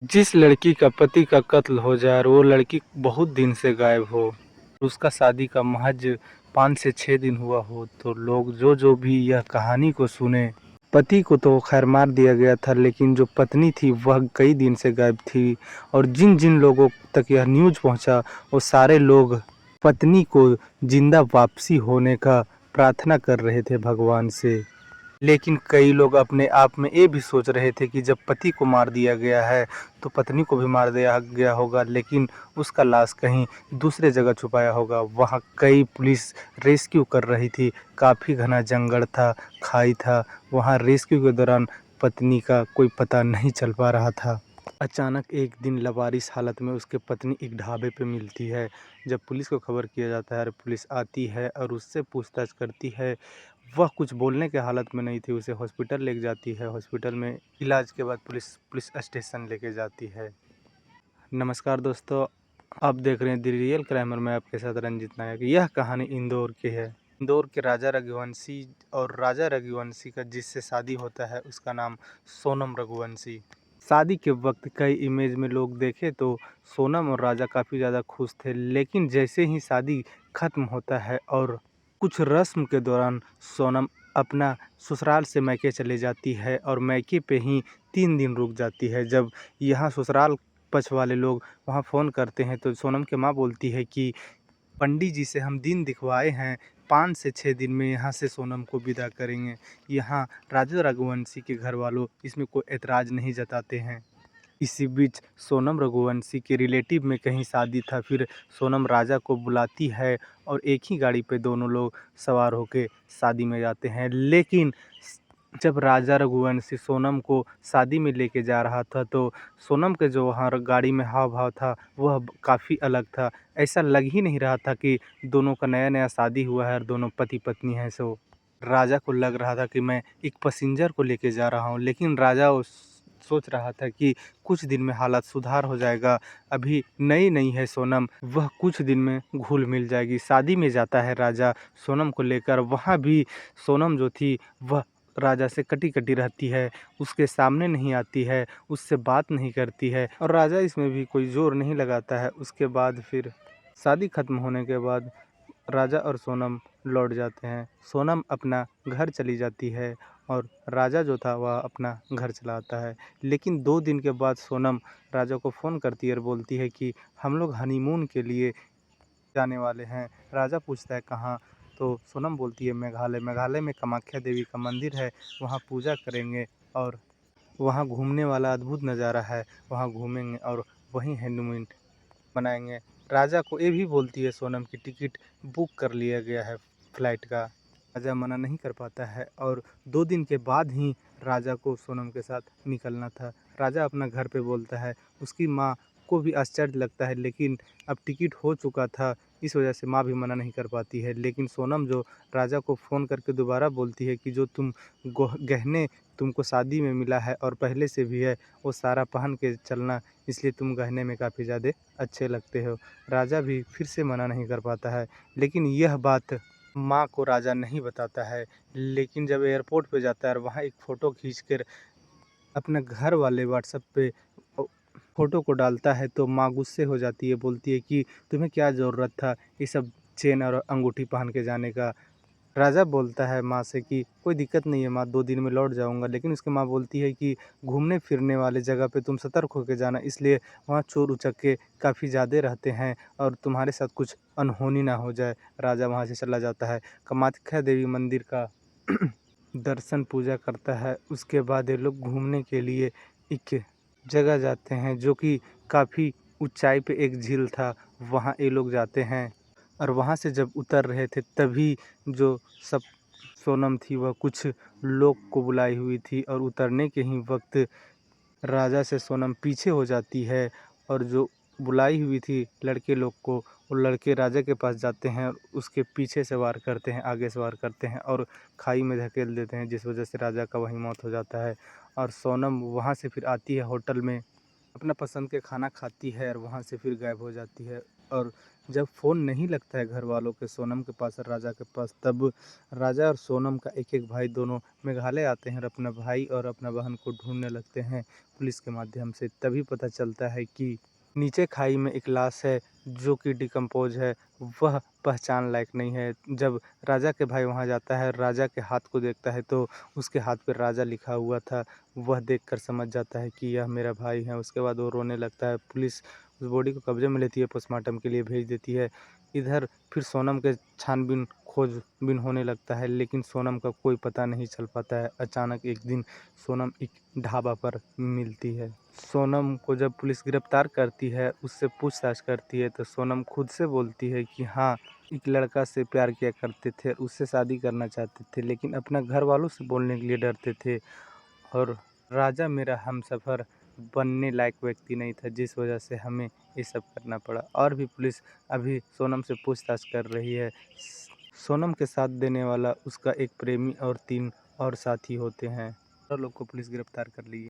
जिस लड़की का पति का कत्ल हो जाए और वो लड़की बहुत दिन से गायब हो, उसका शादी का महज 5 से 6 दिन हुआ हो, तो लोग जो भी यह कहानी को सुने। पति को तो खैर मार दिया गया था, लेकिन जो पत्नी थी वह कई दिन से गायब थी। और जिन जिन लोगों तक यह न्यूज़ पहुंचा, वो सारे लोग पत्नी को जिंदा वापसी होने का प्रार्थना कर रहे थे भगवान से। लेकिन कई लोग अपने आप में ये भी सोच रहे थे कि जब पति को मार दिया गया है तो पत्नी को भी मार दिया गया होगा, लेकिन उसका लाश कहीं दूसरे जगह छुपाया होगा। वहाँ कई पुलिस रेस्क्यू कर रही थी, काफ़ी घना जंगल था, खाई था। वहाँ रेस्क्यू के दौरान पत्नी का कोई पता नहीं चल पा रहा था। अचानक एक दिन लवारिस हालत में उसके पत्नी एक ढाबे पे मिलती है। जब पुलिस को खबर किया जाता है और पुलिस आती है और उससे पूछताछ करती है, वह कुछ बोलने के हालत में नहीं थी। उसे हॉस्पिटल लेके जाती है। हॉस्पिटल में इलाज के बाद पुलिस पुलिस स्टेशन लेके जाती है। नमस्कार दोस्तों, आप देख रहे हैं द रियल क्राइमर में आपके साथ रंजित नायक। यह कहानी इंदौर की है। इंदौर के राजा रघुवंशी, और राजा रघुवंशी का जिससे शादी होता है उसका नाम सोनम रघुवंशी। शादी के वक्त कई इमेज में लोग देखे तो सोनम और राजा काफ़ी ज़्यादा खुश थे, लेकिन जैसे ही शादी खत्म होता है और कुछ रस्म के दौरान सोनम अपना ससुराल से मायके चले जाती है और मायके पे ही 3 दिन रुक जाती है। जब यहाँ ससुराल पक्ष वाले लोग वहाँ फ़ोन करते हैं तो सोनम की माँ बोलती है कि पंडित जी से हम दिन दिखवाए हैं, 5 से 6 दिन में यहाँ से सोनम को विदा करेंगे। यहाँ राजा रघुवंशी के घर वालों इसमें कोई ऐतराज़ नहीं जताते हैं। इसी बीच सोनम रघुवंशी के रिलेटिव में कहीं शादी था। फिर सोनम राजा को बुलाती है और एक ही गाड़ी पे दोनों लोग सवार होके शादी में जाते हैं। लेकिन जब राजा रघुवंशी सोनम को शादी में लेके जा रहा था तो सोनम के जो वहाँ गाड़ी में हाव भाव था वह काफ़ी अलग था। ऐसा लग ही नहीं रहा था कि दोनों का नया नया शादी हुआ है और दोनों पति पत्नी हैं। सो राजा को लग रहा था कि मैं एक पैसेंजर को लेके जा रहा हूँ, लेकिन राजा सोच रहा था कि कुछ दिन में हालत सुधार हो जाएगा। अभी नई नई है सोनम, वह कुछ दिन में घुल मिल जाएगी। शादी में जाता है राजा सोनम को लेकर। वहाँ भी सोनम जो थी वह राजा से कटी कटी रहती है, उसके सामने नहीं आती है, उससे बात नहीं करती है और राजा इसमें भी कोई जोर नहीं लगाता है। उसके बाद फिर शादी खत्म होने के बाद राजा और सोनम लौट जाते हैं। सोनम अपना घर चली जाती है और राजा जो था वह अपना घर चला आता है। लेकिन 2 दिन के बाद सोनम राजा को फ़ोन करती है और बोलती है कि हम लोग हनीमून के लिए जाने वाले हैं। राजा पूछता है कहाँ? तो सोनम बोलती है मेघालय। मेघालय में कामाख्या देवी का मंदिर है, वहाँ पूजा करेंगे और वहाँ घूमने वाला अद्भुत नज़ारा है, वहाँ घूमेंगे और वहीं हनीमून मनाएँगे। राजा को ये भी बोलती है सोनम की टिकट बुक कर लिया गया है फ्लाइट का। राजा मना नहीं कर पाता है और 2 दिन के बाद ही राजा को सोनम के साथ निकलना था। राजा अपना घर पे बोलता है, उसकी माँ को भी आश्चर्य लगता है, लेकिन अब टिकट हो चुका था, इस वजह से माँ भी मना नहीं कर पाती है। लेकिन सोनम जो राजा को फ़ोन करके दोबारा बोलती है कि जो तुम गहने तुमको शादी में मिला है और पहले से भी है, वो सारा पहन के चलना, इसलिए तुम गहने में काफ़ी ज़्यादा अच्छे लगते हो। राजा भी फिर से मना नहीं कर पाता है, लेकिन यह बात माँ को राजा नहीं बताता है। लेकिन जब एयरपोर्ट पे जाता है और वहाँ एक फ़ोटो खींच कर अपने घर वाले व्हाट्सएप पे फ़ोटो को डालता है तो माँ गुस्से हो जाती है, बोलती है कि तुम्हें क्या ज़रूरत था ये सब चेन और अंगूठी पहन के जाने का। राजा बोलता है माँ से कि कोई दिक्कत नहीं है माँ, 2 दिन में लौट जाऊँगा। लेकिन उसकी माँ बोलती है कि घूमने फिरने वाले जगह पे तुम सतर्क होके जाना, इसलिए वहाँ चोर उचक्के काफ़ी ज़्यादा रहते हैं और तुम्हारे साथ कुछ अनहोनी ना हो जाए। राजा वहाँ से चला जाता है। कामाख्या देवी मंदिर का दर्शन पूजा करता है। उसके बाद ये लोग घूमने के लिए एक जगह जाते हैं जो कि काफ़ी ऊंचाई पे एक झील था, वहाँ ये लोग जाते हैं। और वहाँ से जब उतर रहे थे तभी जो सब सोनम थी वह कुछ लोग को बुलाई हुई थी और उतरने के ही वक्त राजा से सोनम पीछे हो जाती है और जो बुलाई हुई थी लड़के लोग को, वो लड़के राजा के पास जाते हैं और उसके पीछे से वार करते हैं, आगे से वार करते हैं और खाई में धकेल देते हैं, जिस वजह से राजा का वहीं मौत हो जाता है। और सोनम वहाँ से फिर आती है होटल में, अपना पसंद के खाना खाती है और वहाँ से फिर गायब हो जाती है। और जब फ़ोन नहीं लगता है घर वालों के सोनम के पास और राजा के पास, तब राजा और सोनम का एक-एक भाई दोनों मेघालय आते हैं और अपना भाई और अपना बहन को ढूँढने लगते हैं पुलिस के माध्यम से। तभी पता चलता है कि नीचे खाई में एक लाश है जो कि डिकम्पोज़ है, वह पहचान लायक नहीं है। जब राजा के भाई वहाँ जाता है, राजा के हाथ को देखता है तो उसके हाथ पे राजा लिखा हुआ था। वह देखकर समझ जाता है कि यह मेरा भाई है। उसके बाद वो रोने लगता है। पुलिस उस बॉडी को कब्जे में लेती है, पोस्टमार्टम के लिए भेज देती है। इधर फिर सोनम के छानबीन खोजबीन होने लगता है, लेकिन सोनम का कोई पता नहीं चल पाता है। अचानक एक दिन सोनम एक ढाबा पर मिलती है। सोनम को जब पुलिस गिरफ्तार करती है, उससे पूछताछ करती है तो सोनम खुद से बोलती है कि हाँ, एक लड़का से प्यार किया करते थे, उससे शादी करना चाहते थे, लेकिन अपना घर वालों से बोलने के लिए डरते थे। और राजा मेरा हमसफ़र बनने लायक व्यक्ति नहीं था, जिस वजह से हमें ये सब करना पड़ा। और भी पुलिस अभी सोनम से पूछताछ कर रही है। सोनम के साथ देने वाला उसका एक प्रेमी और 3 और साथी होते हैं। 12 लोग को पुलिस गिरफ्तार कर ली है।